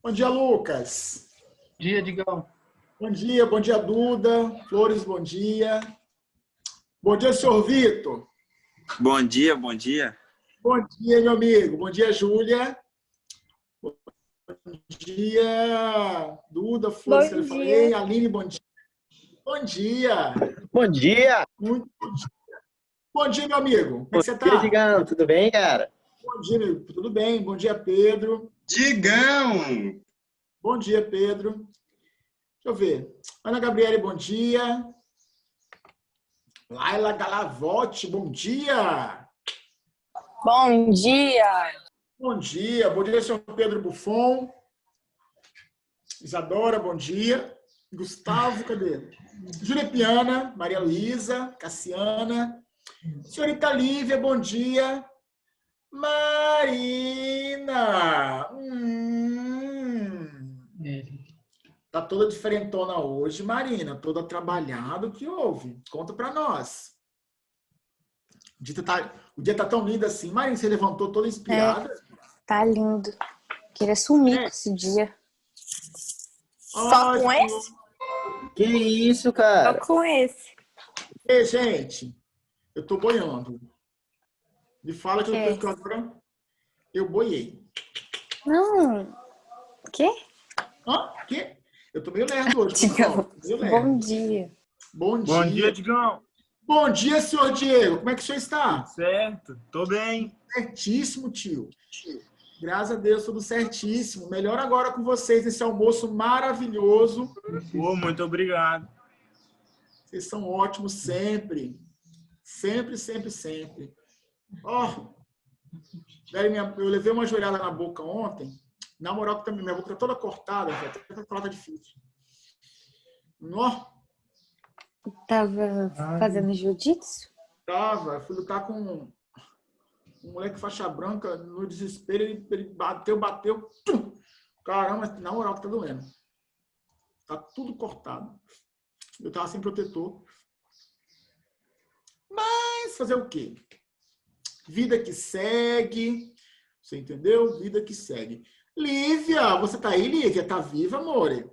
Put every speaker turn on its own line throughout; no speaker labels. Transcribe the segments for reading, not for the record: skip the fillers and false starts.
Bom dia, Lucas.
Bom dia, Digão.
Bom dia, Duda. Flores, bom dia. Bom dia, senhor Vitor.
Bom dia, bom dia.
Bom dia, meu amigo. Bom dia, Júlia. Bom dia, Duda, Flores, que eu falei. Aline, bom dia. Bom dia.
Bom dia.
Muito bom dia. Bom dia, meu amigo. Como é que você tá?
Bom dia, Digão. Tudo bem, cara?
Bom dia, meu amigo. Tudo bem? Bom dia, Pedro.
Digão!
Bom dia, Pedro. Deixa eu ver. Ana Gabriele, bom dia. Laila Galavotti, bom dia.
Bom dia.
Bom dia. Bom dia, senhor Pedro Buffon. Isadora, bom dia. Gustavo, cadê? Júlia Piana, Maria Luísa, Cassiana. Senhorita Lívia, bom dia. Marina. Tá toda diferentona hoje, Marina. Toda trabalhada. O que houve? Conta pra nós. O dia tá tão lindo assim. Marina, você levantou toda inspirada.
Tá lindo. Queria sumir com esse dia. Só com esse?
Que isso, cara?
Só com esse.
Ei, gente, eu tô boiando. Me fala que eu tô agora. Eu boiei.
Não. O quê?
Hã? O quê? Eu tô meio lerdo hoje.
Digão,
meio lerdo.
bom dia.
Bom dia.
Bom dia, Digão.
Bom dia, senhor Diego. Como é que o senhor está?
Certo, tô bem.
Certíssimo, tio. Graças a Deus, tudo certíssimo. Melhor agora com vocês nesse almoço maravilhoso.
Pô, muito obrigado.
Vocês são ótimos sempre. Sempre, sempre, sempre. Ó, eu levei uma joelhada na boca ontem. Na moral, também minha boca tá toda cortada, até pra falar tá difícil. Ó.
Tava fazendo jiu-jitsu?
Tava. Fui lutar com um moleque faixa branca, no desespero, ele bateu. Tum! Caramba, na moral que tá doendo. Tá tudo cortado. Eu tava sem protetor. Mas fazer o quê? Vida que segue. Você entendeu? Vida que segue. Lívia, você tá aí, Lívia? Tá viva, amore?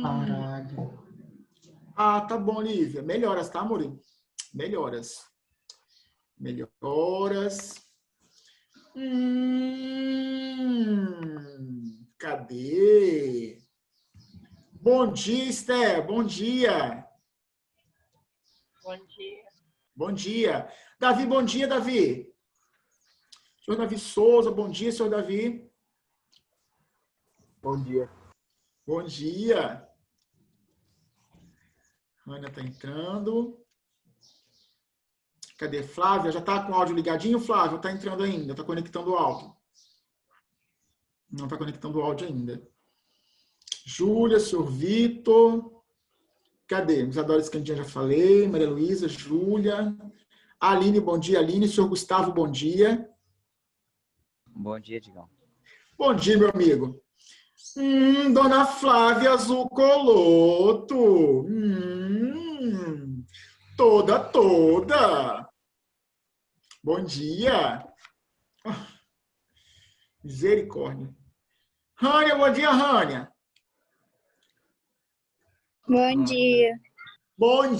Caralho.
Ah, tá bom, Lívia. Melhoras, tá, amore? Melhoras. Cadê? Bom dia, Esther. Bom dia.
Bom dia.
Bom dia. Davi, bom dia, Davi. Senhor Davi Souza, bom dia, senhor Davi.
Bom dia.
Bom dia. Ana tá entrando. Cadê? Flávia, já tá com o áudio ligadinho, Flávia? Tá entrando ainda, tá conectando o áudio. Não tá conectando o áudio ainda. Júlia, senhor Vitor. Cadê? Isadora Escandinha, já falei. Maria Luísa, Júlia. Aline, bom dia, Aline. Senhor Gustavo, bom dia.
Bom dia, Digão.
Bom dia, meu amigo. Dona Flávia Zucoloto. Toda. Bom dia. Misericórdia. Rânia, bom dia, Rânia.
Bom dia.
Bom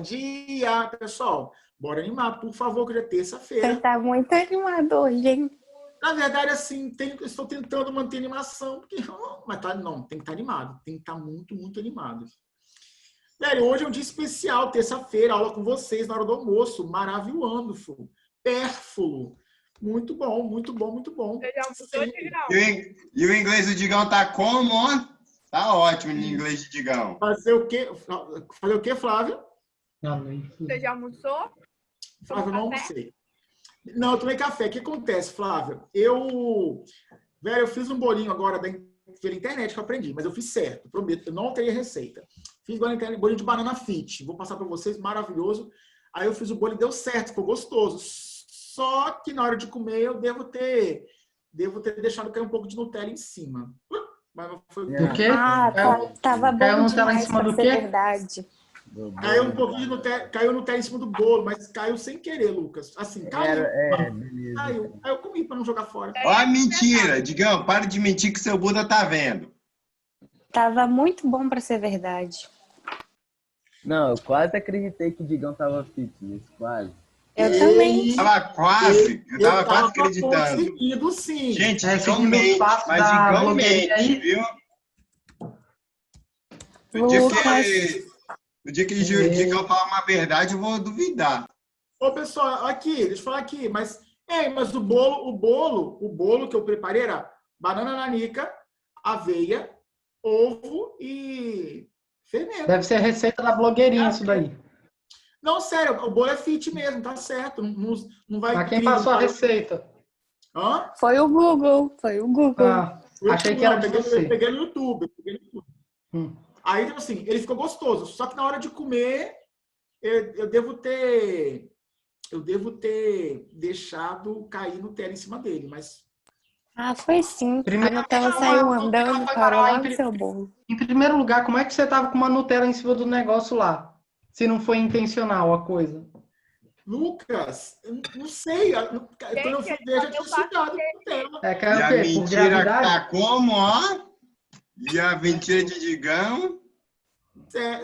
dia. Pessoal, bora animar, por favor, que já é terça-feira.
Você tá muito animado hoje, hein?
Na verdade, assim, estou tentando manter a animação, porque, mas não, tem que estar animado. Tem que estar muito, muito animado. Velho, hoje é um dia especial, terça-feira, aula com vocês na hora do almoço. Maravilhoso, pérfulo. Muito bom.
E o inglês do Digão tá como, ó? Tá ótimo no inglês de Digão.
Fazer o quê, Flávio?
Você já almoçou?
Flávio, não almocei. Não, eu tomei café. O que acontece, Flávio? Eu fiz um bolinho agora pela internet que eu aprendi, mas eu fiz certo, prometo. Eu não alterei a receita. Fiz bolinho de banana fit. Vou passar para vocês, maravilhoso. Aí eu fiz o bolo e deu certo, ficou gostoso. Só que na hora de comer eu devo ter deixado cair um pouco de Nutella em cima. Mas não foi
O quê?
Tava bom demais pra ser verdade.
Caiu um pouquinho de Nutella, caiu Nutella em cima do bolo, mas caiu sem querer, Lucas. Assim, caiu.
Beleza.
Caiu. Aí eu comi para não jogar fora.
Ó a mentira. Digão, para de mentir que seu Buda tá vendo.
Tava muito bom pra ser verdade.
Não, eu quase acreditei que o Digão tava fitness, quase.
Eu também.
Eu tava quase acreditando.
Seguido, sim.
Gente, Digão
seguindo
mente,
os passos
mas
da
Digão
blogueirinha
mente,
aí.
viu? O dia que o Digão falar uma verdade, eu vou duvidar.
Ô, pessoal, aqui, deixa eu falar aqui, mas o bolo que eu preparei era banana nanica, aveia, ovo e fermento.
Deve ser a receita da blogueirinha isso daí.
Não, sério, o bolo é fit mesmo, tá certo. Não vai.
Mas quem passou a receita?
Hã?
Foi o Google.
Ah, achei que era de você.
Eu peguei no YouTube.
Hum.
Aí, tipo assim, ele ficou gostoso. Só que na hora de comer, eu devo ter deixado cair Nutella em cima dele, mas
Ah, foi sim.
Primeiro-
A Nutella saiu andando, parou lá no seu bolo.
Em primeiro lugar, como é que você tava com uma Nutella em cima do negócio lá? Se não foi intencional a coisa.
Lucas, eu não sei. Quando eu fui ver, já tinha sugado Nutella.
É que
E
é o
a
quê? Por
mentira
gravidade?
tá como, ó? E a mentira de Digão?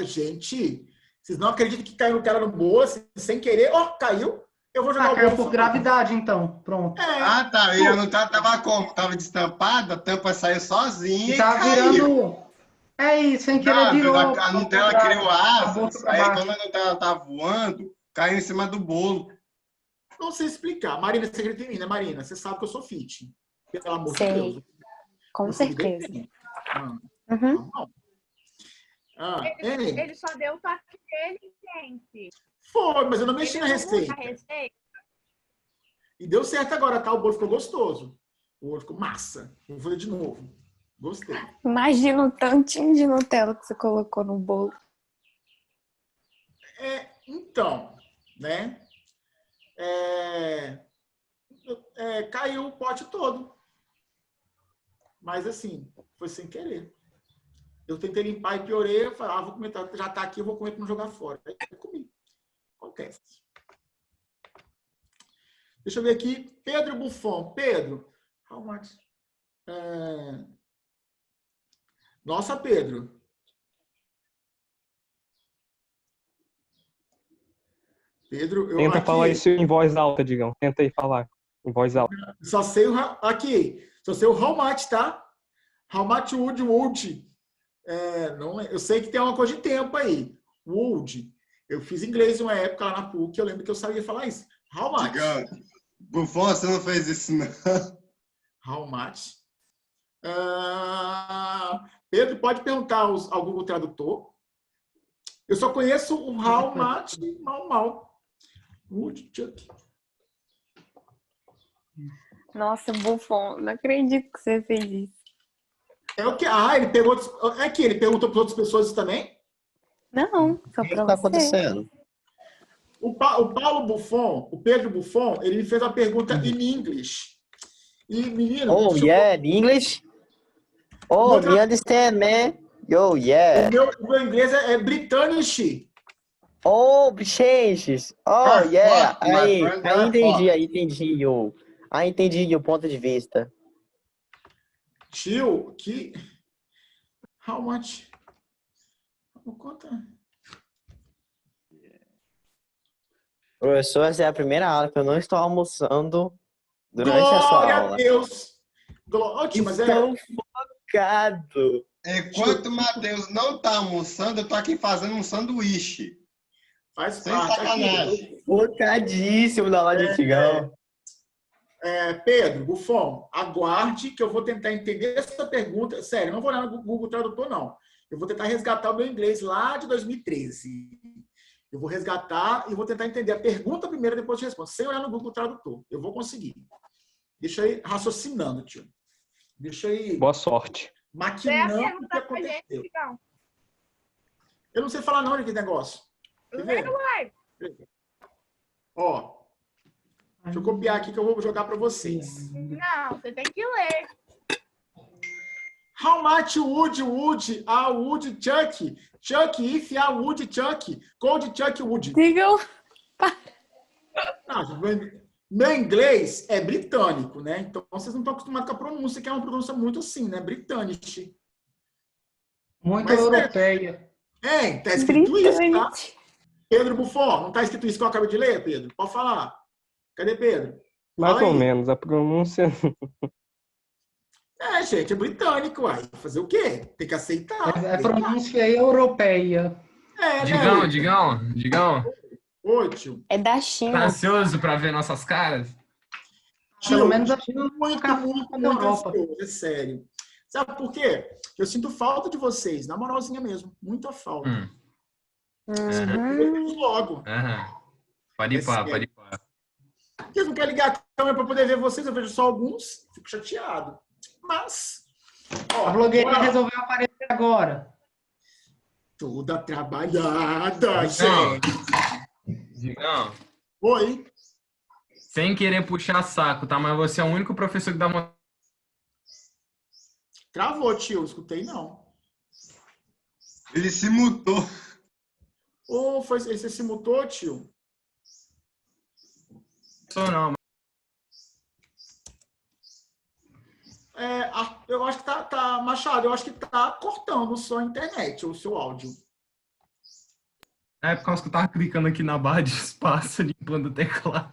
Gente, vocês não acreditam que caiu Nutella no bolo sem querer? Ó, caiu. Eu vou jogar o
Caiu
bolo
por
fora.
gravidade, então. Pronto.
Ah, tá. E a Nutella tava como? Tava destampada, a tampa saiu sozinha
E
e
tava
caiu.
virando... É isso, sem querer
Não,
virou.
a Nutella
pra-
criou
pra
asas,
boca pra
aí
baixo.
quando a Nutella tá voando, caiu em cima do bolo.
Não sei explicar. Marina, você acredita em mim, né, Marina? Você sabe que eu sou fit. Pelo amor de
Sei.
Deus.
Com
Você me
certeza.
defende. Ah,
Uhum.
tá bom.
Ele só deu o toque dele, gente.
Foi, mas eu não mexi
Ele
na
não usa
receita.
a receita.
E deu certo agora, tá? O bolo ficou gostoso. O bolo ficou massa. Vou fazer de novo. Gostei.
Imagina o tantinho de Nutella que você colocou no bolo.
Então, né? Caiu o pote todo. Mas assim, foi sem querer. Eu tentei limpar e piorei. Eu falei, vou comer, já tá aqui, eu vou comer para não jogar fora. Aí eu comi. Acontece. Deixa eu ver aqui. Pedro Buffon. Pedro, how much? Nossa, Pedro. Pedro,
Tenta falar isso em voz alta, Digão. Tenta aí falar em voz alta.
Só sei o aqui. Só sei o how much, tá? How much would. Não, eu sei que tem uma coisa de tempo aí. Would. Eu fiz inglês uma época lá na PUC, eu lembro que eu sabia falar isso. How much?
Digão, Buffon, você não fez isso, não.
How much? Pedro, pode perguntar ao Google Tradutor. Eu só conheço o how much e mal. Woodchuck.
Nossa, Buffon, não acredito que você fez isso.
É o que? Ele pegou. É que ele perguntou para outras pessoas também?
Não, só
O que
pra
está
você.
acontecendo?
O Paulo Buffon, o Pedro Buffon, ele me fez uma pergunta em inglês. E, menino,
Oh, yeah, English? Oh,
Outra-
me understand, man. Yo, yeah.
o meu inglês é britânico.
Oh, changes. Oh,
Perfect,
yeah.
my
Aí
friend,
entendi, yo. Aí entendi o ponto de vista.
Tio, que... How much? Conta.
Professor, essa é a primeira aula que eu não estou almoçando durante a sua
Glória a
aula.
Deus. Tio, mas
Estou focado.
Enquanto o Matheus não tá almoçando, eu tô aqui fazendo um sanduíche.
faz
Sem
parte.
sacanagem.
Focadíssimo na aula de Tigão.
Pedro, Buffon, aguarde que eu vou tentar entender essa pergunta. Sério, não vou olhar no Google Tradutor, não. Eu vou tentar resgatar o meu inglês lá de 2013. Eu vou resgatar e vou tentar entender a pergunta primeiro, depois eu respondo. Sem olhar no Google Tradutor. Eu vou conseguir. Deixa aí raciocinando, tio. Deixa aí
Boa sorte.
maquinando o que
Pergunta pra gente,
aconteceu.
Digão.
Eu não sei falar não de negócio. Quer ver?
Lê, uai.
Ó, deixa eu copiar aqui que eu vou jogar para vocês.
Não, você tem que ler.
How much would a woodchuck Chuck, if a wood, Chuck. Cold Chuck Wood.
Digam.
Não, meu inglês é britânico, né? Então vocês não estão acostumados com a pronúncia, que é uma pronúncia muito assim, né? Britânico.
Muito
Mas,
europeia.
tá escrito isso, tá?
Britânico.
Pedro Buffon, não tá escrito isso que eu acabei de ler, Pedro? Pode falar. Cadê Pedro?
Mais
Fala
ou
aí.
menos, a pronúncia.
Gente, é britânico, uai. Fazer o quê? Tem que aceitar.
É pronúncia europeia.
É,
Digão,
né?
Digão,
Oi, tio.
É da
tá
China.
ansioso pra ver nossas caras?
Pelo
Tio,
menos a China não
muito,
fica
muito,
na
muito
Europa.
ansioso, é sério. Sabe por quê? Eu sinto falta de vocês, na moralzinha mesmo. Muita falta.
Uhum.
Logo.
Pode ir pá,
sério.
pode ir pá.
Porque eu não quero ligar a câmera para poder ver vocês, eu vejo só alguns, fico chateado. Mas,
A blogueirinha resolveu aparecer agora.
toda trabalhada,
Digão.
gente.
Digão,
Oi.
sem querer puxar saco, tá? Mas você é o único professor que dá uma...
Travou, tio, escutei não.
Ele se mutou.
Ou foi, você se mutou, tio?
Não,
Eu acho que tá, Machado, eu acho que tá cortando sua internet, ou o seu áudio.
é por causa que eu tava clicando aqui na barra de espaço, limpando o teclado.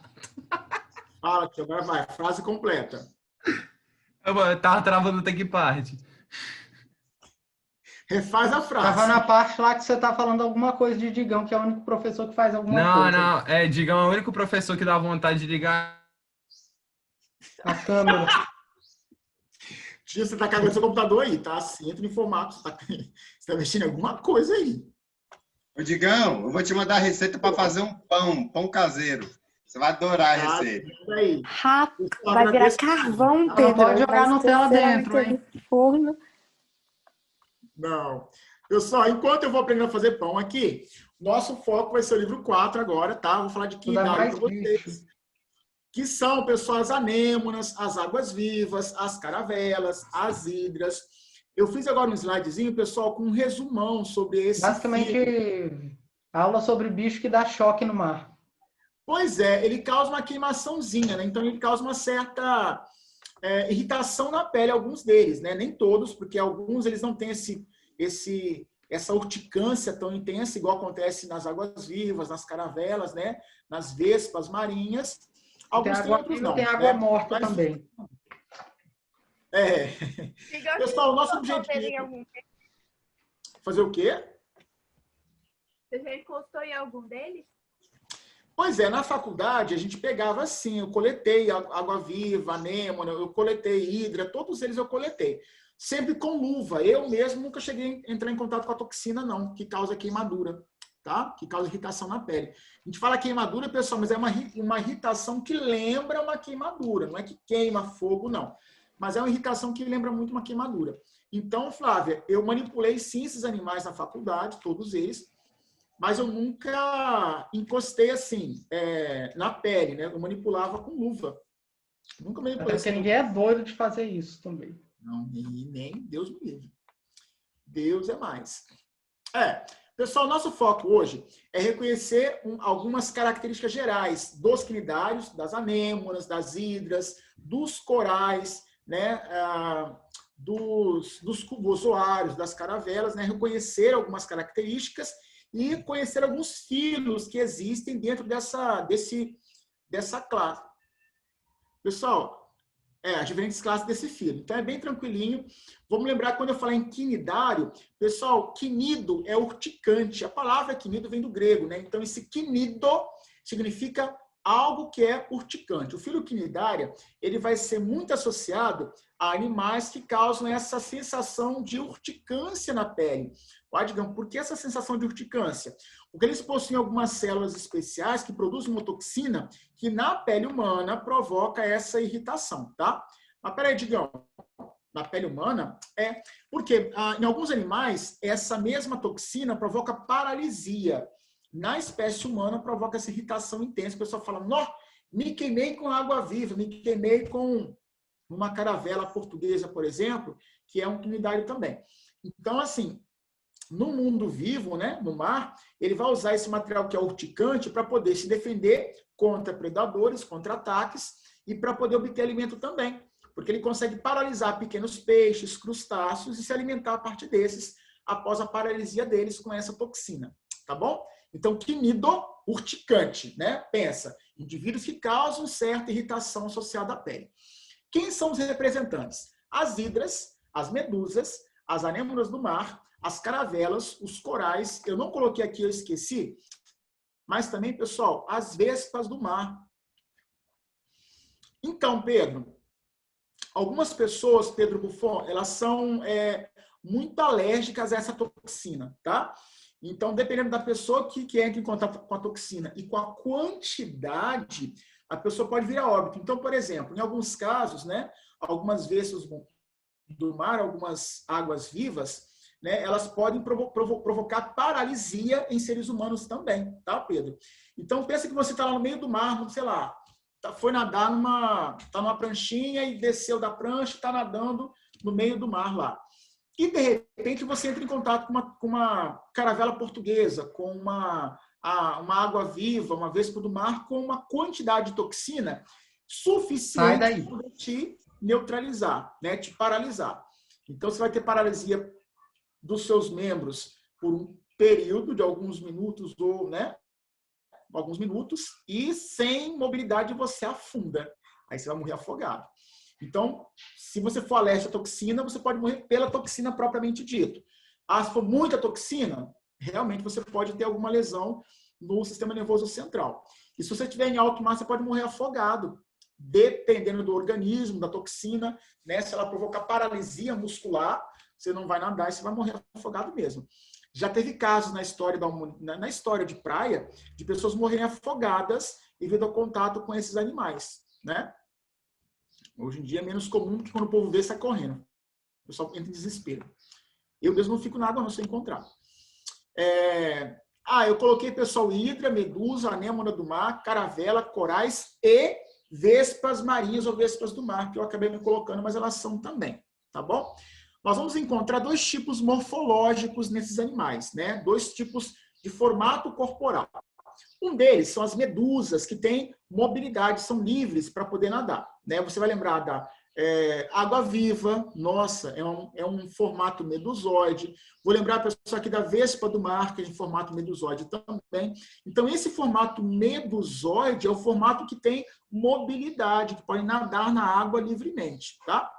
Fala, tio, agora vai, frase completa.
Eu tava travando o TechPart.
Refaz a frase.
Tava na parte lá que você tá falando alguma coisa de Digão, que é o único professor que faz alguma coisa.
Não, Digão é o único professor que dá vontade de ligar.
A câmera.
Tio, você tá cagando seu computador aí, tá? Assim, entra em formato, você tá mexendo em alguma coisa aí.
Ô, Digão, eu vou te mandar a receita para fazer um pão caseiro. Você vai adorar a receita.
Aí.
Rápido.
Eu
Vai virar
agradeço.
carvão,
Não,
Pedro.
pode jogar
Vai
Nutella
ser
dentro, hein?
no forno.
Não. Pessoal, enquanto eu vou aprendendo a fazer pão aqui, nosso foco vai ser o livro 4 agora, tá? Vou falar de
Tudo é
quinidade
mais
para vocês. Que são, pessoal, as anêmonas, as águas-vivas, as caravelas, as hidras. Eu fiz agora um slidezinho, pessoal, com um resumão sobre esse
Basicamente,
filme.
aula sobre bicho que dá choque no mar.
Pois é, ele causa uma queimaçãozinha, né? Então ele causa uma certa irritação na pele, alguns deles, né? Nem todos, porque alguns eles não têm essa urticância tão intensa, igual acontece nas águas-vivas, nas caravelas, né? Nas vespas marinhas. Alguns
Tem água
outros
viva,
não.
tem água
né?
morta
Mas,
também.
Digão,
Pessoal, o nosso
você já encostou nele em
objetivo...
algum deles?
Fazer o quê?
Você já encostou em algum deles?
Pois é, na faculdade a gente pegava assim, eu coletei água-viva, anêmona, eu coletei hidra, todos eles eu coletei. Sempre com luva. Eu mesmo nunca cheguei a entrar em contato com a toxina, não, que causa queimadura, tá? Que causa irritação na pele. A gente fala queimadura, pessoal, mas é uma irritação que lembra uma queimadura. Não é que queima fogo, não. Mas é uma irritação que lembra muito uma queimadura. Então, Flávia, eu manipulei sim esses animais na faculdade, todos eles, mas eu nunca encostei assim, na pele, né? Eu manipulava com luva. Nunca manipulei
Até porque
assim.
ninguém é doido de fazer isso também.
Não, nem Deus me livre. Deus é mais. Pessoal, nosso foco hoje é reconhecer algumas características gerais dos quinidários, das anêmonas, das hidras, dos corais, né? Dos cubozoários, das caravelas, né? Reconhecer algumas características e conhecer alguns filos que existem dentro dessa classe. Pessoal, as diferentes classes desse filo. Então, é bem tranquilinho. Vamos lembrar que quando eu falar em quinidário, pessoal, quinido é urticante. A palavra quinido vem do grego, né? Então, esse quinido significa algo que é urticante. O filo quinidária, ele vai ser muito associado a animais que causam essa sensação de urticância na pele. Digamos, por que essa sensação de urticância? Porque eles possuem algumas células especiais que produzem uma toxina que na pele humana provoca essa irritação, tá? Mas peraí, Digão, na pele humana? Porque em alguns animais, essa mesma toxina provoca paralisia. Na espécie humana, provoca essa irritação intensa. O pessoal fala, nó, me queimei com água viva, me queimei com uma caravela portuguesa, por exemplo, que é um quinidário também. Então, assim, no mundo vivo, né, no mar, ele vai usar esse material que é urticante para poder se defender contra predadores, contra ataques e para poder obter alimento também, porque ele consegue paralisar pequenos peixes, crustáceos e se alimentar a partir desses após a paralisia deles com essa toxina, tá bom? Então, quinido, urticante, né? Pensa, indivíduos que causam certa irritação associada à pele. Quem são os representantes? As hidras, as medusas, as anêmonas do mar, as caravelas, os corais, eu não coloquei aqui, eu esqueci, mas também, pessoal, as vespas do mar. Então, Pedro, algumas pessoas, Pedro Buffon, elas são muito alérgicas a essa toxina, tá? Então, dependendo da pessoa que entra em contato com a toxina e com a quantidade, a pessoa pode vir a óbito. Então, por exemplo, em alguns casos, né, algumas vespas do mar, algumas águas vivas, né, elas podem provocar paralisia em seres humanos também, tá, Pedro? Então, pensa que você está lá no meio do mar, sei lá, foi nadar tá numa pranchinha e desceu da prancha e está nadando no meio do mar lá. E, de repente, você entra em contato com uma caravela portuguesa, com uma água viva, uma vespa do mar, com uma quantidade de toxina suficiente para te neutralizar, né, te paralisar. Então, você vai ter paralisia dos seus membros por um período de alguns minutos, ou, né, alguns minutos, e sem mobilidade você afunda. Aí você vai morrer afogado. Então, se você for alérgico à toxina, você pode morrer pela toxina propriamente dito. Se for muita toxina, realmente você pode ter alguma lesão no sistema nervoso central. E se você estiver em alto mar, você pode morrer afogado, dependendo do organismo, da toxina, né? Se ela provocar paralisia muscular, você não vai nadar e você vai morrer afogado mesmo. Já teve casos na história de praia de pessoas morrerem afogadas devido ao contato com esses animais, né? Hoje em dia é menos comum, porque quando o povo vê, sai correndo. O pessoal entra em desespero. Eu mesmo não fico na água, não, se eu encontrar. Eu coloquei, pessoal, hidra, medusa, anêmona do mar, caravela, corais e vespas marinhas ou vespas do mar, que eu acabei me colocando, mas elas são também, tá bom? Nós vamos encontrar dois tipos morfológicos nesses animais, né? Dois tipos de formato corporal. Um deles são as medusas, que têm mobilidade, são livres para poder nadar, né? Você vai lembrar da água-viva, nossa, é um formato medusoide. Vou lembrar a pessoa aqui da vespa do mar, que é de formato medusoide também. Então, esse formato medusoide é o formato que tem mobilidade, que pode nadar na água livremente, tá?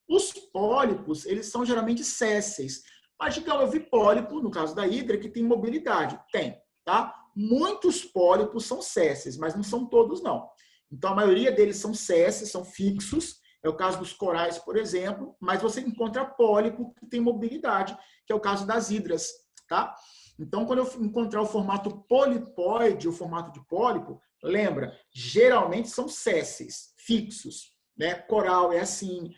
Os pólipos, eles são geralmente sésseis. Mas, digamos, eu vi pólipo, no caso da hidra, que tem mobilidade. Tem, tá? Muitos pólipos são sésseis, mas não são todos, não. Então, a maioria deles são sésseis, são fixos. É o caso dos corais, por exemplo. Mas você encontra pólipo que tem mobilidade, que é o caso das hidras, tá? Então, quando eu encontrar o formato polipoide, o formato de pólipo, lembra, geralmente são sésseis, fixos, né? Coral é assim,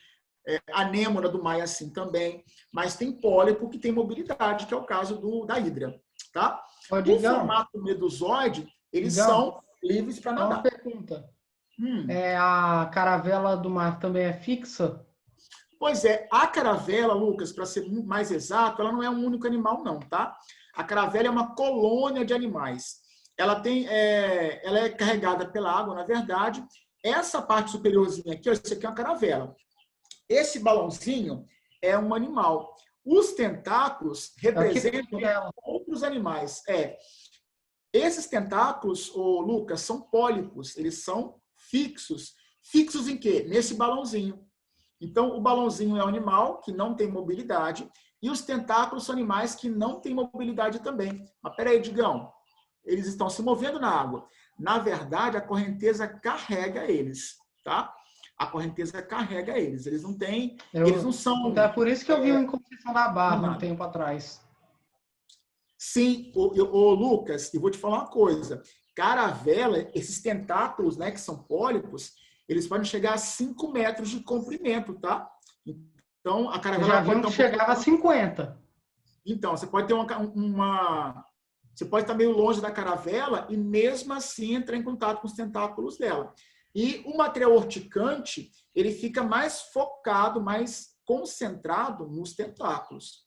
anêmona do mar é assim também, mas tem pólipo que tem mobilidade, que é o caso da hidra, tá? O formato medusoide, eles são livres para nadar.
Uma pergunta. A caravela do mar também é fixa?
Pois é, a caravela, Lucas, para ser mais exato, ela não é um único animal, não, tá? A caravela é uma colônia de animais. Ela é carregada pela água, na verdade. Essa parte superiorzinha aqui, isso aqui é uma caravela. Esse balãozinho é um animal. Os tentáculos representam outros animais. Esses tentáculos, Lucas, são pólipos. Eles são fixos. Fixos em quê? Nesse balãozinho. Então, o balãozinho é um animal que não tem mobilidade e os tentáculos são animais que não têm mobilidade também. Mas peraí, Digão, eles estão se movendo na água. Na verdade, a correnteza carrega eles, tá? A correnteza carrega eles. Eles não têm... eles não são...
Então é por isso que eu vi em Conceição da Barra um tempo atrás.
Sim, Lucas, eu vou te falar uma coisa. Caravela, esses tentáculos, né, que são pólipos, eles podem chegar a 5 metros de comprimento, tá? Então, a caravela...
Eu já vi que chegava a 50.
Então, você pode ter você pode estar meio longe da caravela e mesmo assim entrar em contato com os tentáculos dela. E o material urticante, ele fica mais focado, mais concentrado nos tentáculos.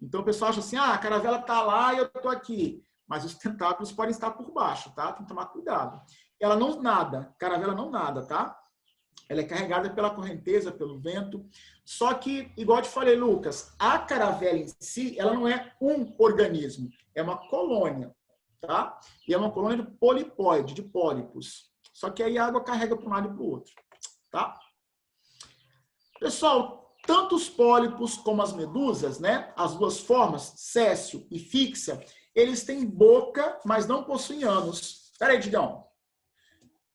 Então o pessoal acha assim, a caravela está lá e eu estou aqui. Mas os tentáculos podem estar por baixo, tá? Tem que tomar cuidado. Ela não nada, caravela não nada, tá? Ela é carregada pela correnteza, pelo vento. Só que, igual eu te falei, Lucas, a caravela em si, ela não é um organismo, é uma colônia, tá? E é uma colônia de polipóide, de pólipos. Só que aí a água carrega para um lado e para o outro, tá? Pessoal, tanto os pólipos como as medusas, né? As duas formas, céssio e fíxia, eles têm boca, mas não possuem ânus. Espera aí, Digão.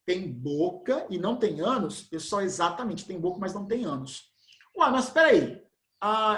Tem boca e não tem ânus? Pessoal, exatamente, tem boca, mas não tem ânus. Ué, mas espera aí.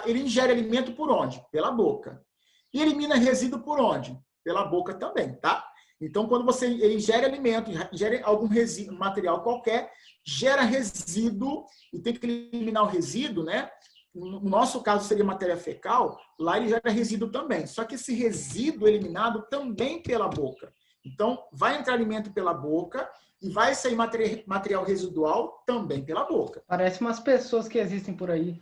Ele ingere alimento por onde? Pela boca. E elimina resíduo por onde? Pela boca também, tá? Então, quando você ingere alimento, ingere algum resíduo, material qualquer, gera resíduo e tem que eliminar o resíduo, né? No nosso caso, seria matéria fecal, lá ele gera resíduo também. Só que esse resíduo é eliminado também pela boca. Então, vai entrar alimento pela boca e vai sair material residual também pela boca.
Parece umas pessoas que existem por aí.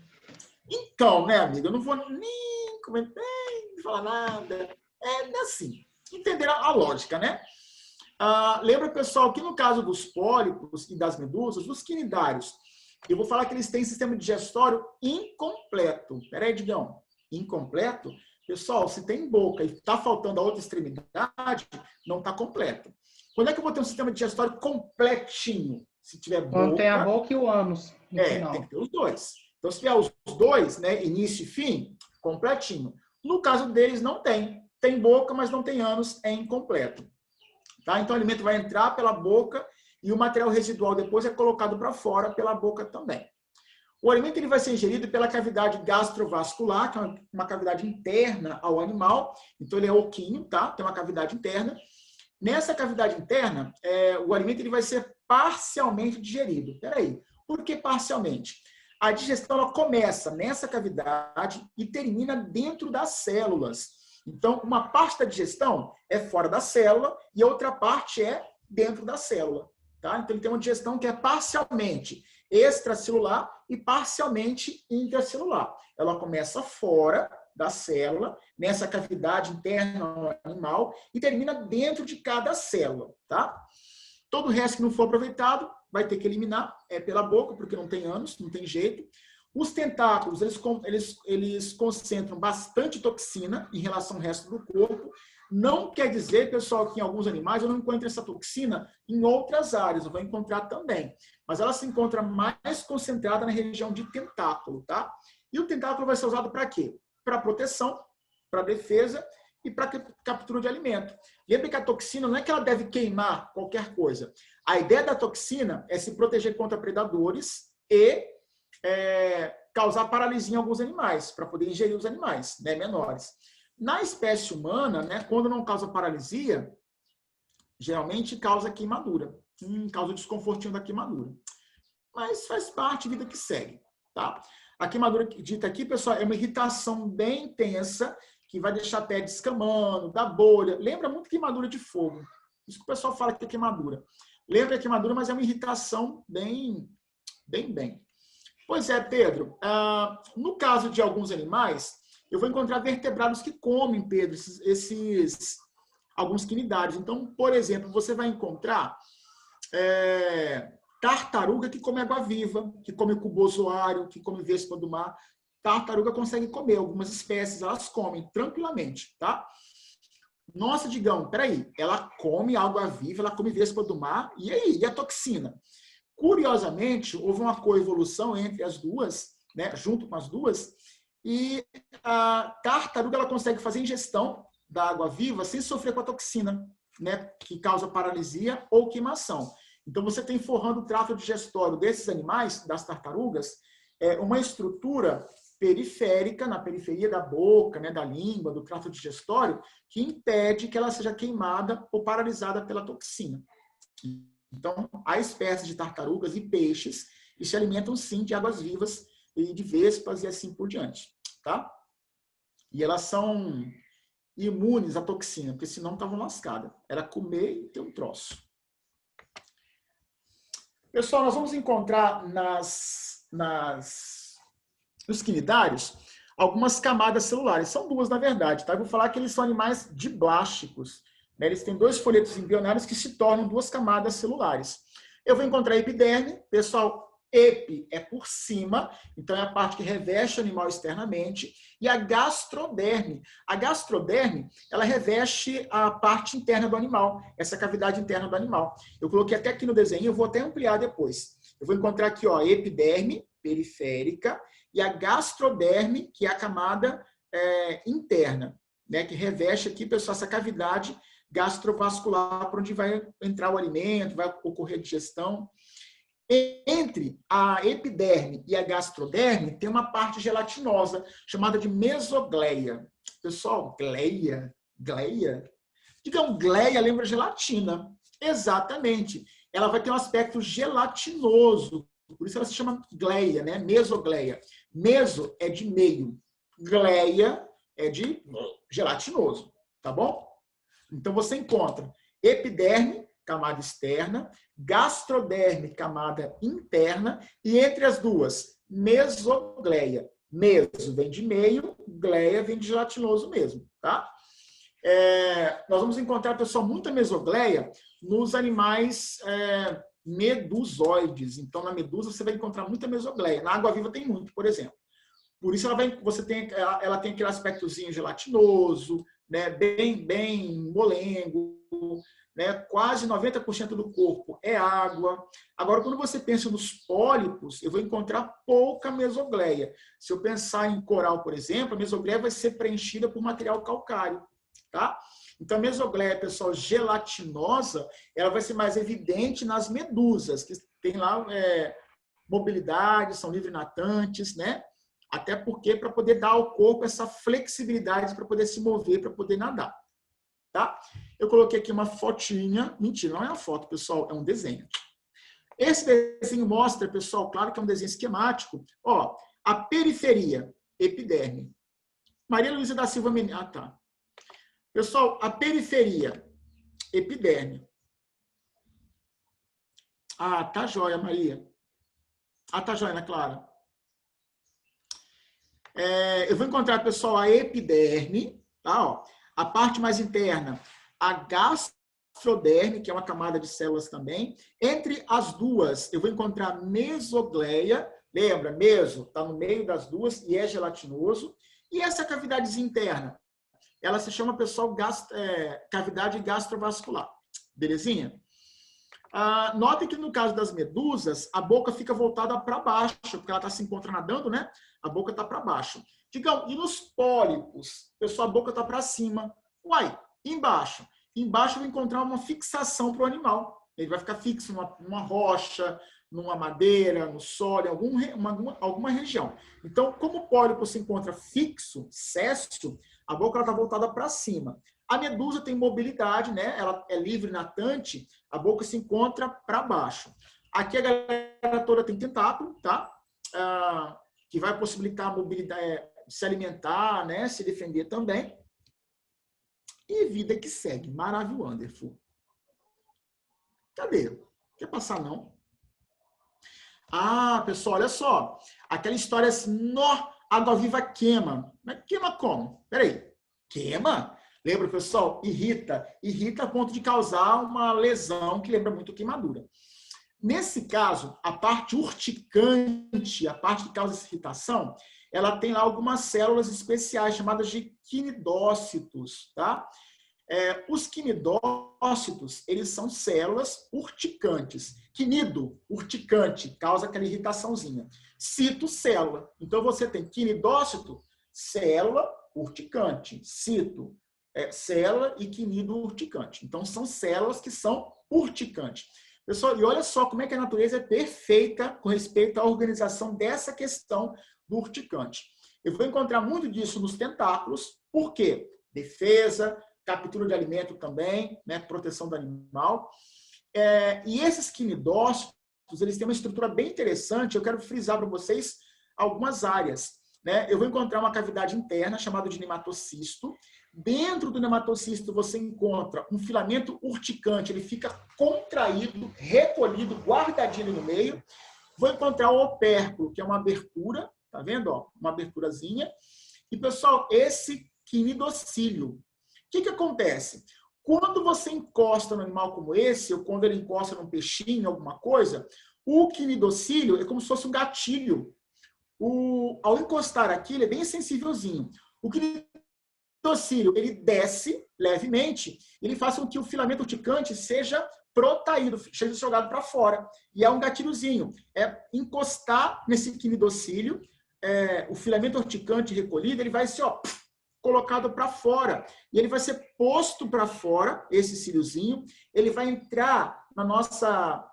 Então, né, amiga? Eu não vou nem comentar, nem falar nada. É assim. Entenderam a lógica, né? Lembra, pessoal, que no caso dos pólipos e das medusas, dos quinidários, eu vou falar que eles têm sistema digestório incompleto. Peraí, Digão. Incompleto? Pessoal, se tem boca e está faltando a outra extremidade, não está completo. Quando é que eu vou ter um sistema digestório completinho? Se tiver boca...
Quando tem a boca e o ânus no final.
Tem que ter os dois. Então, se tiver os dois, né, início e fim, completinho. No caso deles, não tem. Tem boca, mas não tem ânus, é incompleto. Tá? Então, o alimento vai entrar pela boca e o material residual depois é colocado para fora pela boca também. O alimento ele vai ser ingerido pela cavidade gastrovascular, que é uma cavidade interna ao animal. Então, ele é oquinho, tá? Tem uma cavidade interna. Nessa cavidade interna, o alimento ele vai ser parcialmente digerido. Peraí, por que parcialmente? A digestão ela começa nessa cavidade e termina dentro das células. Então, uma parte da digestão é fora da célula e a outra parte é dentro da célula. Tá? Então, ele tem uma digestão que é parcialmente extracelular e parcialmente intracelular. Ela começa fora da célula, nessa cavidade interna ao animal, e termina dentro de cada célula. Tá? Todo o resto que não for aproveitado vai ter que eliminar pela boca, porque não tem ânus, não tem jeito. Os tentáculos, eles concentram bastante toxina em relação ao resto do corpo. Não quer dizer, pessoal, que em alguns animais eu não encontro essa toxina em outras áreas, eu vou encontrar também. Mas ela se encontra mais concentrada na região de tentáculo, tá? E o tentáculo vai ser usado para quê? Para proteção, para defesa e para captura de alimento. Lembra que a toxina não é que ela deve queimar qualquer coisa. A ideia da toxina é se proteger contra predadores e causar paralisia em alguns animais, para poder ingerir os animais, né, menores. Na espécie humana, né, quando não causa paralisia, geralmente causa queimadura. Causa o desconfortinho da queimadura. Mas faz parte, vida que segue. Tá? A queimadura dita aqui, pessoal, é uma irritação bem intensa, que vai deixar a pele descamando, dá bolha. Lembra muito queimadura de fogo. Isso que o pessoal fala que é queimadura. Lembra a queimadura, mas é uma irritação bem. Pois é, Pedro. No caso de alguns animais, eu vou encontrar vertebrados que comem, Pedro, alguns quinidários. Então, por exemplo, você vai encontrar tartaruga que come água-viva, que come cubozoário, que come vespa do mar. Tartaruga consegue comer, algumas espécies elas comem tranquilamente, tá? Nossa, Digão, peraí, ela come água-viva, ela come vespa do mar, e aí? E a toxina? Curiosamente, houve uma coevolução entre as duas, né, junto com as duas, e a tartaruga ela consegue fazer ingestão da água viva sem sofrer com a toxina, né, que causa paralisia ou queimação. Então, você tem forrando o trato digestório desses animais, das tartarugas, uma estrutura periférica, na periferia da boca, né, da língua, do trato digestório, que impede que ela seja queimada ou paralisada pela toxina. Então, há espécies de tartarugas e peixes que se alimentam, sim, de águas vivas e de vespas e assim por diante, tá? E elas são imunes à toxina, porque senão estavam lascadas. Era comer e ter um troço. Pessoal, nós vamos encontrar nos quinidários algumas camadas celulares. São duas, na verdade, tá? Eu vou falar que eles são animais diblásticos, né? Eles têm 2 folhetos embrionários que se tornam 2 camadas celulares. Eu vou encontrar a epiderme. Pessoal, epi é por cima, então é a parte que reveste o animal externamente. E a gastroderme. A gastroderme, ela reveste a parte interna do animal, essa cavidade interna do animal. Eu coloquei até aqui no desenho, eu vou até ampliar depois. Eu vou encontrar aqui, ó, a epiderme periférica e a gastroderme, que é a camada interna, né, que reveste aqui, pessoal, essa cavidade gastrovascular, por onde vai entrar o alimento, vai ocorrer a digestão. Entre a epiderme e a gastroderme tem uma parte gelatinosa, chamada de mesogleia. Pessoal, gleia? Digam, gleia lembra gelatina. Exatamente. Ela vai ter um aspecto gelatinoso, por isso ela se chama gleia, né? Mesogleia. Meso é de meio, gleia é de gelatinoso, tá bom? Então você encontra epiderme, camada externa, gastroderme, camada interna, e entre as duas, mesogleia. Meso vem de meio, gleia vem de gelatinoso mesmo, tá? Nós vamos encontrar, pessoal, muita mesogleia nos animais medusoides. Então, na medusa, você vai encontrar muita mesogleia. Na água-viva tem muito, por exemplo. Por isso, ela tem aquele aspectozinho gelatinoso, né, bem molengo, né, quase 90% do corpo é água. Agora, quando você pensa nos pólipos, eu vou encontrar pouca mesogleia. Se eu pensar em coral, por exemplo, a mesogleia vai ser preenchida por material calcário. Tá? Então, a mesogleia, pessoal, gelatinosa, ela vai ser mais evidente nas medusas, que tem lá mobilidade, são livre-natantes, né? Até porque para poder dar ao corpo essa flexibilidade para poder se mover, para poder nadar. Tá? Eu coloquei aqui uma fotinha. Mentira, não é uma foto, pessoal, é um desenho. Esse desenho mostra, pessoal, claro que é um desenho esquemático, ó, a periferia, epiderme. Maria Luísa da Silva Menezes. Ah, tá. Pessoal, a periferia, epiderme. Ah, tá joia, Maria. Ah, tá joia, Ana Clara. Eu vou encontrar, pessoal, a epiderme, tá? Ó, a parte mais interna, a gastroderme, que é uma camada de células também. Entre as duas, eu vou encontrar mesogleia. Lembra, meso está no meio das duas e é gelatinoso. E essa cavidade interna, ela se chama, pessoal, cavidade gastrovascular. Belezinha? Notem que no caso das medusas, a boca fica voltada para baixo, porque ela está se encontrando nadando, né? A boca está para baixo. Digam, e nos pólipos, pessoal, a boca está para cima. Uai, embaixo. Embaixo eu vou encontrar uma fixação para o animal. Ele vai ficar fixo numa rocha, numa madeira, no solo, em alguma região. Então, como o pólipo se encontra fixo, cesso, a boca está voltada para cima. A medusa tem mobilidade, né? Ela é livre natante, a boca se encontra para baixo. Aqui a galera toda tem tentáculo, tá? Que vai possibilitar a mobilidade, se alimentar, né? Se defender também. E vida que segue. Maravilhoso, wonderful. Cadê? Quer passar, não? Ah, pessoal, olha só. Aquela história assim, água-viva queima. Mas queima como? Peraí. Queima? Lembra, pessoal? Irrita. Irrita a ponto de causar uma lesão que lembra muito queimadura. Nesse caso, a parte urticante, a parte que causa essa irritação, ela tem lá algumas células especiais chamadas de quinidócitos, tá? Os quinidócitos, eles são células urticantes. Quinido, urticante, causa aquela irritaçãozinha. Cito, célula. Então, você tem quinidócito, célula urticante. Cito, célula e quinido urticante. Então, são células que são urticantes. Pessoal, e olha só como é que a natureza é perfeita com respeito à organização dessa questão do urticante. Eu vou encontrar muito disso nos tentáculos. Por quê? Defesa, captura de alimento também, né? Proteção do animal. E esses quinidócitos, eles têm uma estrutura bem interessante. Eu quero frisar para vocês algumas áreas, né? Eu vou encontrar uma cavidade interna chamada de nematocisto. Dentro do nematocisto você encontra um filamento urticante, ele fica contraído, recolhido, guardadinho no meio. Vou encontrar o opérculo, que é uma abertura, tá vendo? Ó, uma aberturazinha. E, pessoal, esse quinidocílio. O que acontece? Quando você encosta num animal como esse, ou quando ele encosta num peixinho, alguma coisa, o quinidocílio é como se fosse um gatilho. Ao encostar aqui, ele é bem sensívelzinho. O quinidocílio, ele desce levemente, ele faz com que o filamento urticante seja protraído, seja jogado para fora. E é um gatilhozinho. É encostar nesse quinidocílio, o filamento urticante recolhido, ele vai ser colocado para fora. E ele vai ser posto para fora, esse cíliozinho, ele vai entrar na nossa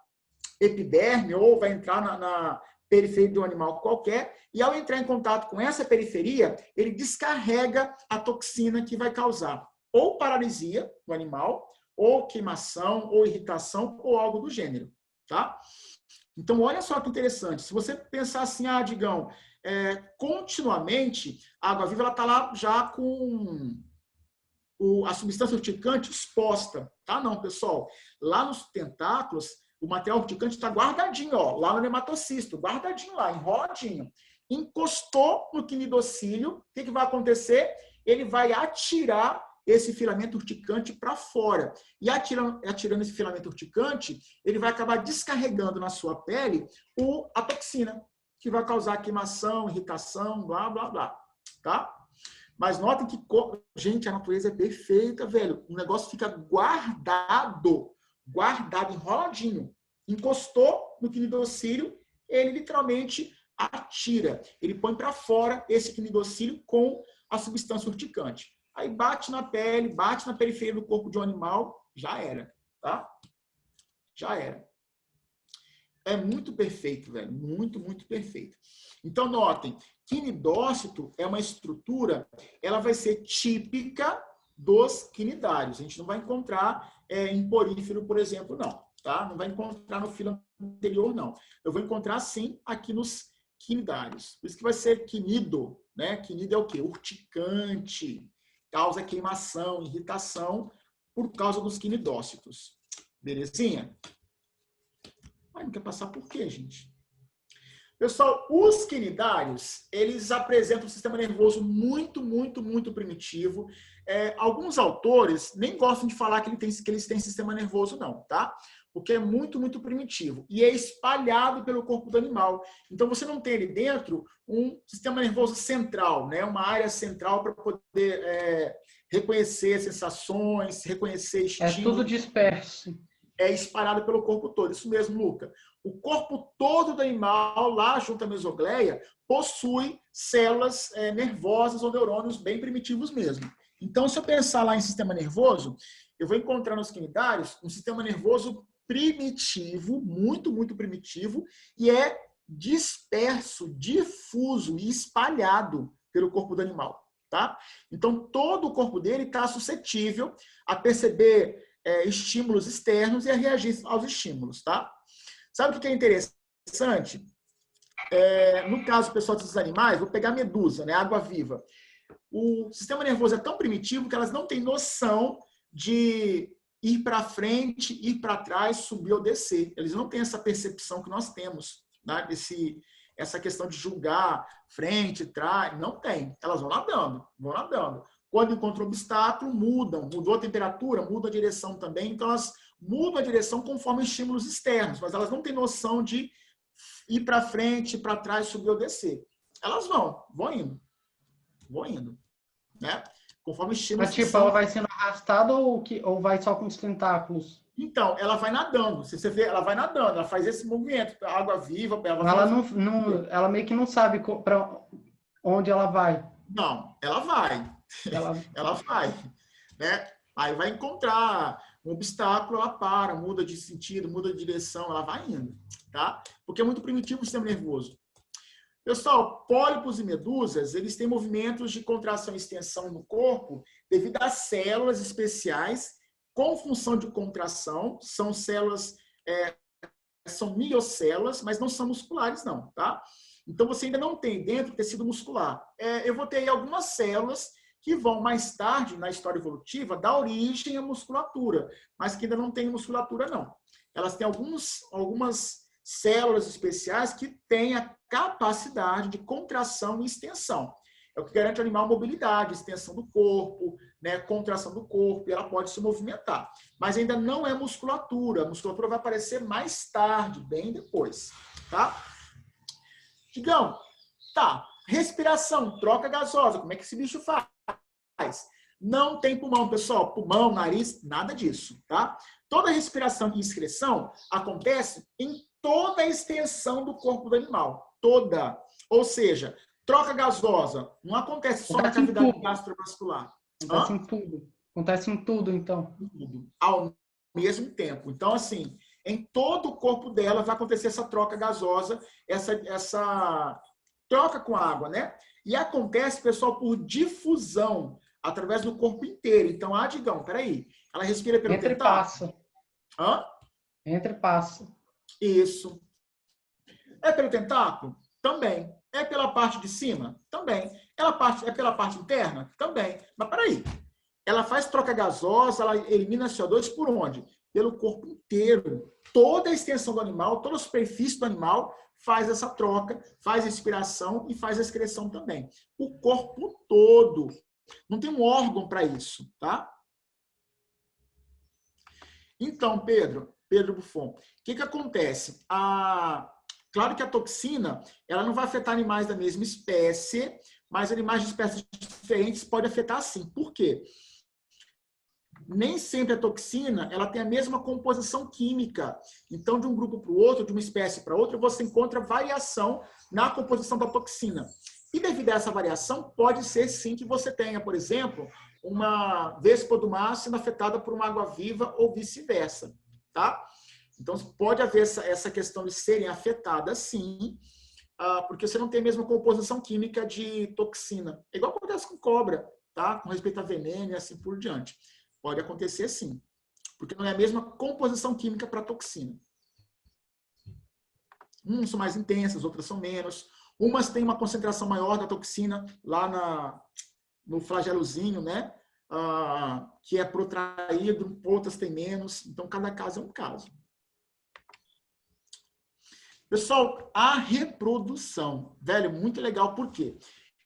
epiderme ou vai entrar na periferia de um animal qualquer, e ao entrar em contato com essa periferia, ele descarrega a toxina que vai causar ou paralisia do animal, ou queimação, ou irritação, ou algo do gênero, tá? Então, olha só que interessante. Se você pensar assim, Digão, continuamente, a água-viva está lá já com a substância urticante exposta, tá? Não, pessoal. Lá nos tentáculos, o material urticante está guardadinho, ó, lá no nematocisto, guardadinho lá, enroladinho. Encostou no quinidocílio, o que vai acontecer? Ele vai atirar esse filamento urticante para fora. E atirando esse filamento urticante, ele vai acabar descarregando na sua pele a toxina, que vai causar queimação, irritação, blá, blá, blá. Tá? Mas notem que, gente, a natureza é perfeita, velho. O negócio fica guardado, enroladinho. Encostou no quinidocílio, ele literalmente atira. Ele põe para fora esse quinidocílio com a substância urticante. Aí bate na pele, bate na periferia do corpo de um animal, já era, tá? Já era. É muito perfeito, velho. Muito, muito perfeito. Então, notem, quinidócito é uma estrutura, ela vai ser típica dos quinidários. A gente não vai encontrar em porífero, por exemplo, não. Tá? Não vai encontrar no filo anterior, não. Eu vou encontrar, sim, aqui nos quinidários. Por isso que vai ser quinido, né? Quinido é o quê? Urticante. Causa queimação, irritação, por causa dos quinidócitos. Belezinha? Não quer passar por quê, gente? Pessoal, os quinidários, eles apresentam um sistema nervoso muito, muito, muito primitivo. Alguns autores nem gostam de falar que eles têm sistema nervoso, não, tá? Porque é muito, muito primitivo. E é espalhado pelo corpo do animal. Então, você não tem ali dentro um sistema nervoso central, né? Uma área central para poder reconhecer sensações, reconhecer estímulos.
É tudo disperso.
É espalhado pelo corpo todo. Isso mesmo, Luca. O corpo todo do animal, lá junto à mesogleia, possui células nervosas ou neurônios bem primitivos mesmo. Então, se eu pensar lá em sistema nervoso, eu vou encontrar nos quinidários um sistema nervoso primitivo, muito, muito primitivo, e é disperso, difuso e espalhado pelo corpo do animal, tá? Então, todo o corpo dele está suscetível a perceber estímulos externos e a reagir aos estímulos, tá? Sabe o que é interessante? No caso, pessoal, desses animais, vou pegar a medusa, né, água-viva. O sistema nervoso é tão primitivo que elas não têm noção de ir para frente, ir para trás, subir ou descer. Eles não têm essa percepção que nós temos, né? Essa questão de julgar frente, trás, não tem. Elas vão nadando, vão nadando. Quando encontram um obstáculo, mudou a temperatura, muda a direção também. Então, elas mudam a direção conforme estímulos externos, mas elas não têm noção de ir para frente, para trás, subir ou descer. Elas vão indo, né? Conforme estímulos.
Mas, tipo, ela vai sendo arrastada ou vai só com os tentáculos?
Então, ela vai nadando. Se você vê, ela vai nadando, ela faz esse movimento, água viva.
Ela meio que não sabe para onde ela vai.
Não, ela vai. Ela vai, né? Aí vai encontrar um obstáculo, ela para, muda de sentido, muda de direção, ela vai indo, tá? Porque é muito primitivo o sistema nervoso. Pessoal, pólipos e medusas, eles têm movimentos de contração e extensão no corpo devido a células especiais com função de contração. São células, são miocélulas, mas não são musculares, não, tá? Então, você ainda não tem dentro tecido muscular. Eu vou ter aí algumas células que vão, mais tarde, na história evolutiva, dar origem à musculatura, mas que ainda não tem musculatura, não. Elas têm algumas células especiais que têm a capacidade de contração e extensão. É o que garante ao animal mobilidade, extensão do corpo, né, contração do corpo, e ela pode se movimentar. Mas ainda não é musculatura. A musculatura vai aparecer mais tarde, bem depois. Tá? Digão, tá. Respiração, troca gasosa. Como é que esse bicho faz? Não tem pulmão, pessoal. Pulmão, nariz, nada disso, tá? Toda respiração e excreção acontece em toda a extensão do corpo do animal. Toda. Ou seja, troca gasosa não acontece só na cavidade gastrovascular.
Acontece em tudo. Acontece em tudo, então.
Tudo, ao mesmo tempo. Então, assim, em todo o corpo dela vai acontecer essa troca gasosa, essa troca com a água, né? E acontece, pessoal, por difusão, através do corpo inteiro. Então, Digão, peraí. Ela respira pelo
Entrepasso.
Hã?
Entrepasso.
Isso. É pelo tentáculo? Também. É pela parte de cima? Também. É pela parte interna? Também. Mas peraí. Ela faz troca gasosa, ela elimina CO2 por onde? Pelo corpo inteiro. Toda a extensão do animal, toda a superfície do animal faz essa troca, faz a expiração e faz a excreção também. O corpo todo. Não tem um órgão para isso, tá? Então, Pedro Buffon, o que acontece? Claro que a toxina, ela não vai afetar animais da mesma espécie, mas animais de espécies diferentes pode afetar sim. Por quê? Nem sempre a toxina ela tem a mesma composição química. Então, de um grupo para o outro, de uma espécie para outra, você encontra variação na composição da toxina. E devido a essa variação, pode ser sim que você tenha, por exemplo, uma vespa do mar sendo afetada por uma água-viva ou vice-versa, tá? Então, pode haver essa questão de serem afetadas, sim, porque você não tem a mesma composição química de toxina. É igual acontece com cobra, tá? Com respeito a veneno e assim por diante. Pode acontecer, sim, porque não é a mesma composição química para toxina. Umas são mais intensas, outras são menos. Umas têm uma concentração maior da toxina lá no flagelozinho, né? Que é protraído, outras têm menos. Então, cada caso é um caso. Pessoal, a reprodução, velho, muito legal, por quê?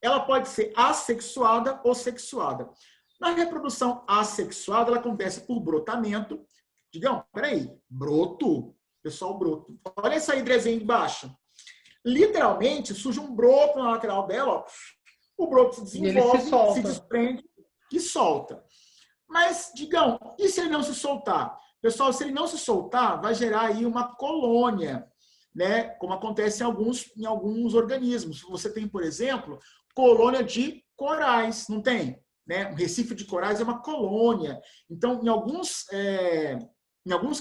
Ela pode ser assexuada ou sexuada. Na reprodução assexuada, ela acontece por brotamento. Digam, peraí, broto? Pessoal, broto. Olha essa hidrezinha de baixo. Literalmente, surge um broto na lateral dela, ó. O broto se desenvolve, se desprende e solta. Mas, digam, e se ele não se soltar? Pessoal, se ele não se soltar, vai gerar aí uma colônia, né? Como acontece em alguns organismos. Você tem, por exemplo, colônia de corais, não tem? Né? Um recife de corais é uma colônia. Então, em alguns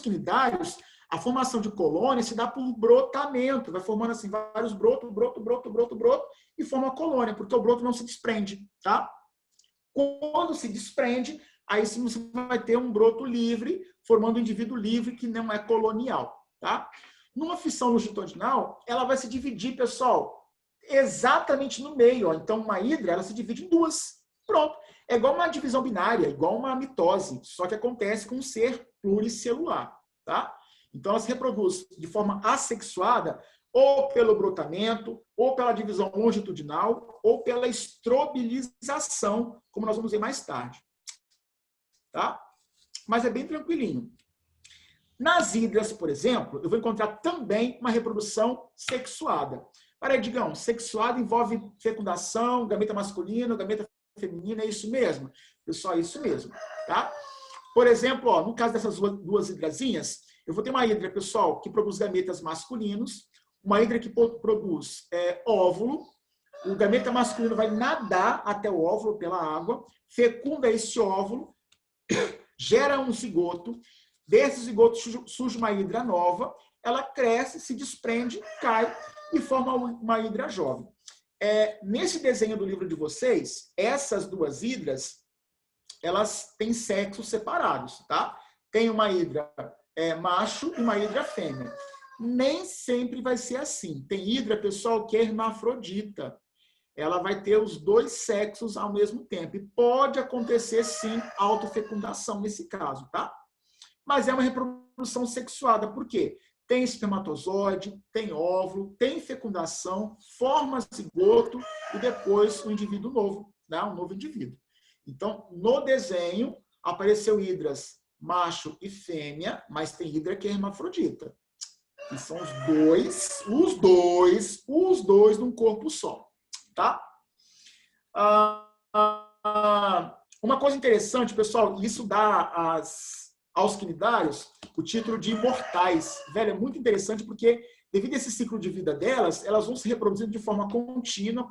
quinidários, a formação de colônia se dá por brotamento. Vai formando assim vários broto, e forma uma colônia, porque o broto não se desprende, tá? Quando se desprende, aí sim você vai ter um broto livre, formando um indivíduo livre que não é colonial, tá? Numa fissão longitudinal, ela vai se dividir, pessoal, exatamente no meio. Ó. Então, uma hidra, ela se divide em duas. Pronto. É igual uma divisão binária, igual uma mitose, só que acontece com um ser pluricelular, tá? Então, ela se reproduz de forma assexuada, ou pelo brotamento, ou pela divisão longitudinal, ou pela estrobilização, como nós vamos ver mais tarde. Tá? Mas é bem tranquilinho. Nas hidras, por exemplo, eu vou encontrar também uma reprodução sexuada. Peraí, Digão, sexuada envolve fecundação, gameta masculino, gameta feminina, é isso mesmo? Pessoal, é isso mesmo. Tá? Por exemplo, ó, no caso dessas duas hidrazinhas, eu vou ter uma hidra, pessoal, que produz gametas masculinos, uma hidra que produz óvulo, o gameta masculino vai nadar até o óvulo pela água, fecunda esse óvulo, gera um zigoto, desse zigoto surge uma hidra nova, ela cresce, se desprende, cai e forma uma hidra jovem. Nesse desenho do livro de vocês, essas duas hidras, elas têm sexos separados, tá? Tem uma hidra macho e uma hidra fêmea. Nem sempre vai ser assim. Tem hidra, pessoal, que é hermafrodita. Ela vai ter os dois sexos ao mesmo tempo. E pode acontecer, sim, autofecundação nesse caso, tá? Mas é uma reprodução sexuada. Por quê? tem espermatozoide, tem óvulo, tem fecundação, forma zigoto e depois um indivíduo novo, né? Um novo indivíduo. Então, no desenho, apareceu hidras macho e fêmea, mas tem hidra que é hermafrodita. Que são os dois num corpo só, tá? Uma coisa interessante, pessoal, isso dá aos quinidários o título de imortais. Velho, é muito interessante porque, devido a esse ciclo de vida delas, elas vão se reproduzindo de forma contínua,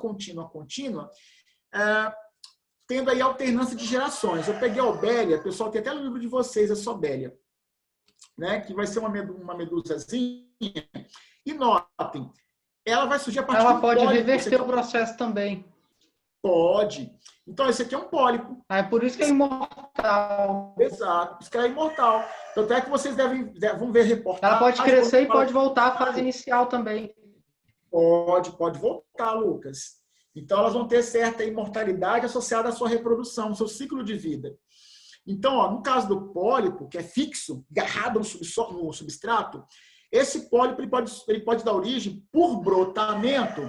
tendo aí alternância de gerações. Eu peguei a Obélia, pessoal, tem até no livro de vocês a Sobélia, né, que vai ser uma medusazinha. E notem, ela vai surgir a partir
Ela pode
pólipo.
reverter o processo também.
Pode. Então, esse aqui é um pólipo.
É por isso que é imortal.
Exato, por isso que ela é imortal. Tanto é que vocês vão ver reportagem.
Ela pode crescer e pode voltar à fase inicial também.
Pode voltar, Lucas. Então, elas vão ter certa imortalidade associada à sua reprodução, ao seu ciclo de vida. Então, ó, no caso do pólipo, que é fixo, agarrado no substrato, esse pólipo ele pode dar origem, por brotamento,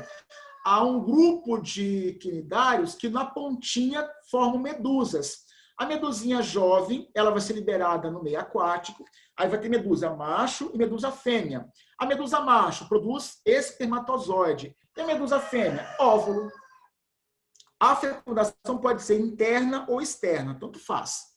a um grupo de quinidários que na pontinha formam medusas. A medusinha jovem, ela vai ser liberada no meio aquático, aí vai ter medusa macho e medusa fêmea. A medusa macho produz espermatozoide, e a medusa fêmea, óvulo. A fecundação pode ser interna ou externa, tanto faz.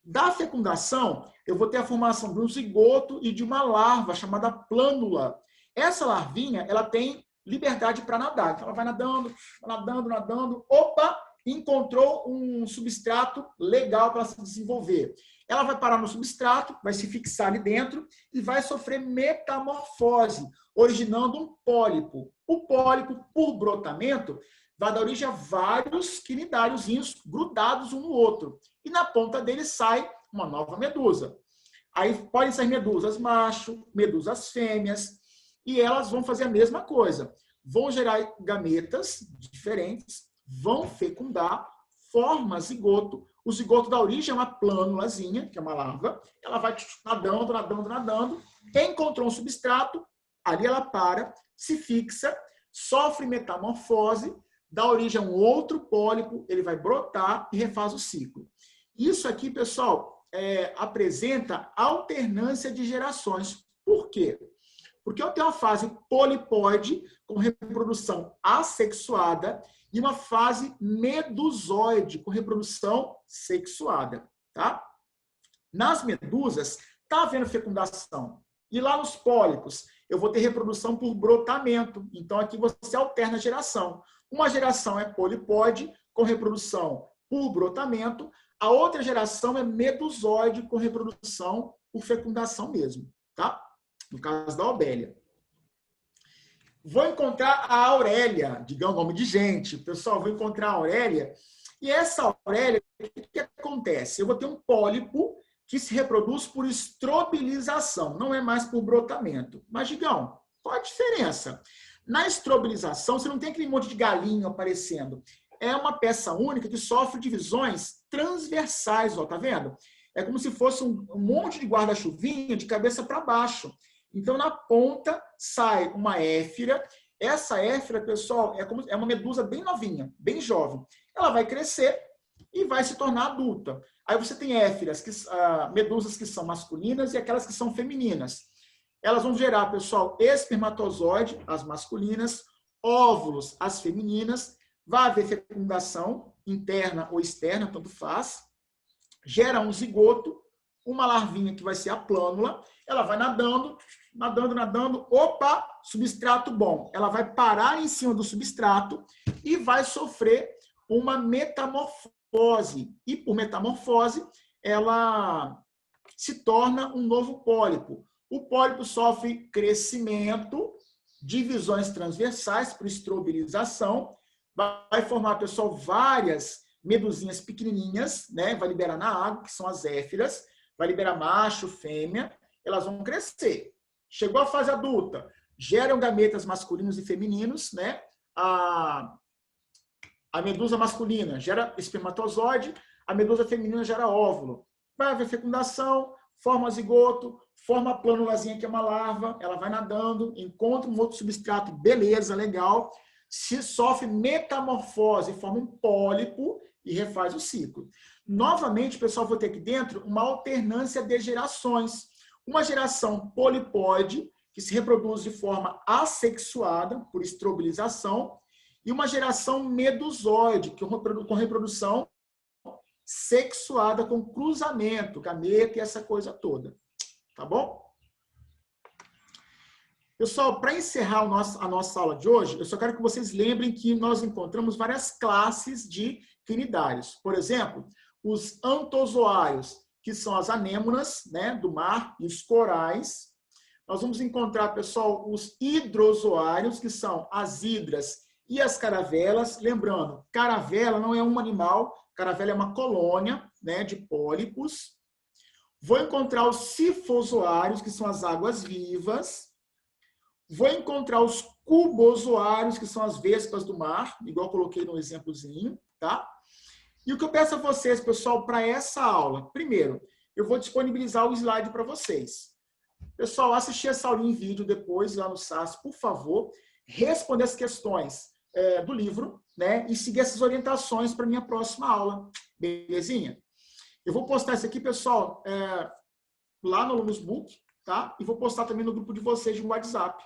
Da fecundação, eu vou ter a formação de um zigoto e de uma larva chamada plânula. Essa larvinha, ela tem liberdade para nadar. Então, ela vai nadando. Opa! Encontrou um substrato legal para se desenvolver. Ela vai parar no substrato, vai se fixar ali dentro e vai sofrer metamorfose, originando um pólipo. O pólipo, por brotamento, vai dar origem a vários quinidáriozinhos grudados um no outro. E na ponta dele sai uma nova medusa. Aí podem sair medusas macho, medusas fêmeas, e elas vão fazer a mesma coisa. Vão gerar gametas diferentes, vão fecundar, forma zigoto. O zigoto dá origem a uma plânulazinha, que é uma larva. Ela vai nadando. Encontrou um substrato, ali ela para, se fixa, sofre metamorfose, dá origem a um outro pólipo, ele vai brotar e refaz o ciclo. Isso aqui, pessoal, apresenta alternância de gerações. Por quê? Porque eu tenho uma fase polipóide, com reprodução assexuada, e uma fase medusoide, com reprodução sexuada. Tá? Nas medusas, está havendo fecundação. E lá nos pólipos, eu vou ter reprodução por brotamento. Então, aqui você alterna a geração. Uma geração é polipóide, com reprodução por brotamento. A outra geração é medusoide, com reprodução por fecundação mesmo. Tá? No caso da Obélia. Vou encontrar a Aurélia, digamos, nome de gente. Pessoal, vou encontrar a Aurélia. E essa Aurélia, o que acontece? Eu vou ter um pólipo que se reproduz por estrobilização, não é mais por brotamento. Mas, Digão, qual a diferença? Na estrobilização, você não tem aquele monte de galinho aparecendo. É uma peça única que sofre divisões transversais, ó, tá vendo? É como se fosse um monte de guarda-chuvinha de cabeça para baixo. Então, na ponta, sai uma éfira. Essa éfira, pessoal, é uma medusa bem novinha, bem jovem. Ela vai crescer e vai se tornar adulta. Aí você tem éfiras, medusas que são masculinas e aquelas que são femininas. Elas vão gerar, pessoal, espermatozoide, as masculinas, óvulos, as femininas. Vai haver fecundação, interna ou externa, tanto faz. Gera um zigoto, uma larvinha que vai ser a plânula. Ela vai nadando. Opa, substrato bom. Ela vai parar em cima do substrato e vai sofrer uma metamorfose. E por metamorfose, ela se torna um novo pólipo. O pólipo sofre crescimento, divisões transversais por estrobilização. Vai formar, pessoal, várias medusinhas pequenininhas, né? Vai liberar na água, que são as éfiras. Vai liberar macho, fêmea. Elas vão crescer. Chegou a fase adulta, geram gametas masculinos e femininos, né? A medusa masculina gera espermatozoide, a medusa feminina gera óvulo. Vai haver fecundação, forma zigoto, forma a plânulazinha, que é uma larva, ela vai nadando, encontra um outro substrato, beleza, legal, se sofre metamorfose, forma um pólipo e refaz o ciclo. Novamente, pessoal, vou ter aqui dentro uma alternância de gerações. Uma geração polipóide, que se reproduz de forma assexuada, por estrobilização, e uma geração medusóide, que com reprodução sexuada, com cruzamento, gameta e essa coisa toda. Tá bom? Pessoal, para encerrar a nossa aula de hoje, eu só quero que vocês lembrem que nós encontramos várias classes de quinidários. Por exemplo, os antozoários, que são as anêmonas, né, do mar, e os corais. Nós vamos encontrar, pessoal, os hidrozoários, que são as hidras e as caravelas. Lembrando, caravela não é um animal, caravela é uma colônia, né, de pólipos. Vou encontrar os sifozoários, que são as águas vivas. Vou encontrar os cubozoários, que são as vespas do mar, igual eu coloquei no exemplozinho, tá? E o que eu peço a vocês, pessoal, para essa aula? Primeiro, eu vou disponibilizar o slide para vocês. Pessoal, assistir essa aula em vídeo depois, lá no SAS, por favor, responder as questões do livro, né? E seguir essas orientações para a minha próxima aula. Belezinha? Eu vou postar isso aqui, pessoal, lá no Alunos Book, tá? E vou postar também no grupo de vocês de um WhatsApp.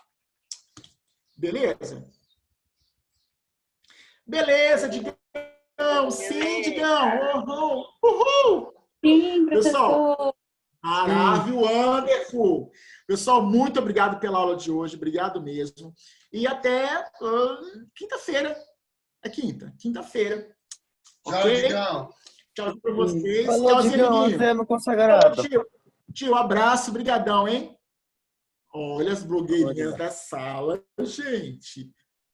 Beleza? Beleza, Digão! Sim, Digão! Uhul! Uhul!
Sim, professor.
Pessoal, maravilhoso, wonderful! Pessoal, muito obrigado pela aula de hoje, obrigado mesmo. E até quinta-feira. É quinta-feira.
Tchau,
Ok?
Digão.
Tchau para vocês.
Falou,
Tchauzinho,
Digão,
amiguinho.
você é meu consagrado.
Tio, abraço, brigadão, hein? Olha as blogueirinhas
Digão.
da sala, gente.